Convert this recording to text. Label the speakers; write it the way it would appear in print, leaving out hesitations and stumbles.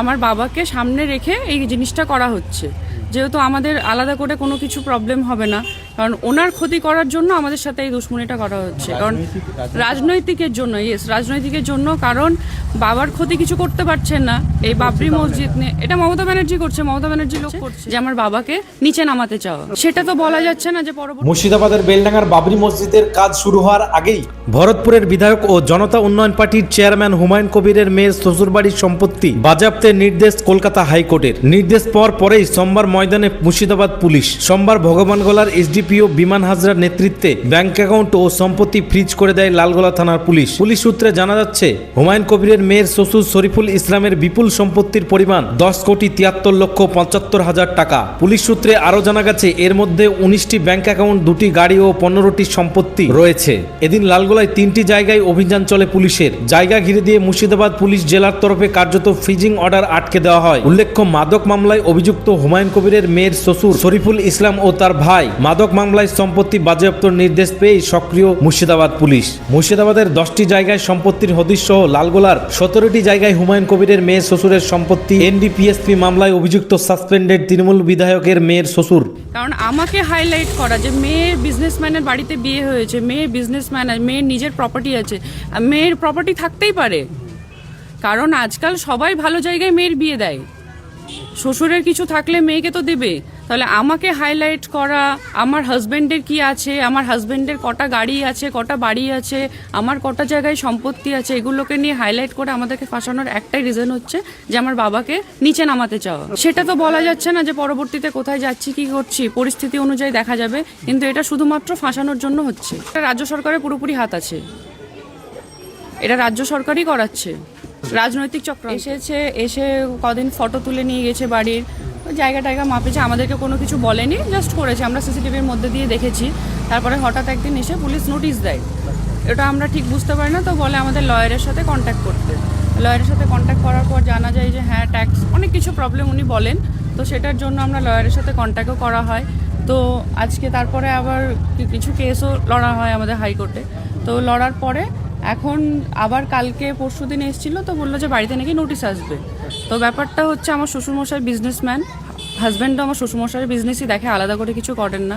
Speaker 1: আমার বাবাকে সামনে রেখে এই জিনিসটা করা হচ্ছে, যেহেতু আমাদের আলাদা করে কোনো কিছু প্রবলেম হবে না, কারণ ওনার ক্ষতি করার জন্য আমাদের সাথে এই দুশ্মনীটা করা হচ্ছে। কারণ রাজনৈতিকের জন্য, রাজনৈতিকের জন্য, কারণ বাবার ক্ষতি কিছু করতে পারছেন না এই বাবরি মসজিদ নিয়ে। এটা মমতা ব্যানার্জি করছে, মমতা ব্যানার্জি লোক করছে যে আমার বাবাকে নিচে নামাতে চাওয়া, সেটা তো বলা যাচ্ছে না যে পরবর্তী।
Speaker 2: মুর্শিদাবাদের বেলডাঙ্গার বাবরি মসজিদের কাজ শুরু হওয়ার আগেই ভরতপুরের বিধায়ক ও জনতা উন্নয়ন পার্টির চেয়ারম্যান হুমায়ুন কবিরের মেয়ের শ্বশুরবাড়ির সম্পত্তি বাজেয়াপ্তের নির্দেশ কলকাতা হাইকোর্টের। নির্দেশ পাওয়ার পরেই সোমবার ময়দানে মুর্শিদাবাদ পুলিশ। সোমবার ভগবানগোলার এসডিপিও বিমান হাজরার নেতৃত্বে ব্যাংক অ্যাকাউন্ট ও সম্পত্তি ফ্রিজ করে দেয় লালগোলা থানার পুলিশ। পুলিশ সূত্রে জানা যাচ্ছে, হুমায়ুন কবিরের মেয়ের শ্বশুর শরীফুল ইসলামের বিপুল সম্পত্তির পরিমাণ 10,73,75,00,000 টাকা। পুলিশ সূত্রে আরও জানা গেছে, এর মধ্যে 19টি ব্যাংক অ্যাকাউন্ট, 2টি গাড়ি ও 15টি সম্পত্তি রয়েছে। এদিন লালগোলায় 3টি জায়গায় অভিযান চলে পুলিশের। জায়গা ঘিরে দিয়ে মুর্শিদাবাদ পুলিশ জেলার তরফে কার্যত ফ্রিজিং অর্ডার আটকে দেওয়া হয়। উল্লেখ্য, মাদক মামলায় অভিযুক্ত হুমায়ুন কবিরের মেয়ের শ্বশুর শরীফুল ইসলাম ও তার ভাই মাদক মামলায় সম্পত্তি বাজেয়াপ্তর নির্দেশ পেয়ে সক্রিয় মুর্শিদাবাদ পুলিশ। মুর্শিদাবাদের 10টি জায়গায় সম্পত্তির হদিশ সহ লালগোলার 17টি জায়গায় হুমায়ুন কবিরের মেয়ের শ্বশুরের সম্পত্তি। এনডিপিএসপি মামলায় অভিযুক্ত সাসপেন্ডেড তৃণমূল বিধায়কের মেয়ের শ্বশুর।
Speaker 1: কারণ আমাকে হাইলাইট করা যে মেয়ের বিজনেসম্যানের বাড়িতে বিয়ে হয়েছে, মেয়ের বিজনেসম্যান, মেয়ের নিজের প্রপার্টি আছে, মেয়ের প্রপার্টি থাকতেই পারে, কারণ আজকাল সবাই ভালো জায়গায় মেয়ের বিয়ে দেয়। শ্বশুরের কিছু থাকলে মেয়েকে তো দেবে। তাহলে আমাকে হাইলাইট করা, আমার হাজব্যান্ডের কি আছে, আমার হাজব্যান্ডের কটা গাড়ি আছে, কটা বাড়ি আছে, আমার কটা জায়গায় সম্পত্তি আছে, এগুলোকে নিয়ে হাইলাইট করে আমাদেরকে ফাঁসানোর একটাই রিজন হচ্ছে যে আমার বাবাকে নিচে নামাতে চাওয়া। সেটা তো বলা যাচ্ছে না যে পরবর্তীতে কোথায় যাচ্ছি, কি করছি, পরিস্থিতি অনুযায়ী দেখা যাবে, কিন্তু এটা শুধুমাত্র ফাঁসানোর জন্য হচ্ছে। রাজ্য সরকারের পুরোপুরি হাত আছে, এটা রাজ্য সরকারই করাচ্ছে। রাজনৈতিক চক্র এসে কদিন ফটো তুলে নিয়ে গেছে বাড়ির, জায়গা টায়গা মাপেছে, আমাদেরকে কোনো কিছু বলেনি, জাস্ট করেছে, আমরা সিসিটিভির মধ্যে দিয়ে দেখেছি। তারপরে হঠাৎ একদিন এসে পুলিশ নোটিশ দেয়, এটা আমরা ঠিক বুঝতে পারি না, তো বলে আমাদের লয়ারের সাথে কন্ট্যাক্ট করতে। লয়ারের সাথে কন্ট্যাক্ট করার পর জানা যায় যে হ্যাঁ, ট্যাক্স অনেক কিছু প্রবলেম উনি বলেন, তো সেটার জন্য আমরা লয়ারের সাথে কন্ট্যাক্টও করা হয়। তো আজকে তারপরে আবার কিছু কেসও লড়া হয় আমাদের হাইকোর্টে। তো লড়ার পরে এখন আবার কালকে পরশুদিন এসেছিলো, তো বললো যে বাড়িতে নাকি নোটিশ আসবে। তো ব্যাপারটা হচ্ছে, আমার শ্বশুরমশাই বিজনেসম্যান, হাজব্যান্ডও আমার শ্বশুরমশাইয়ের বিজনেসই দেখে, আলাদা করে কিছু করেন না।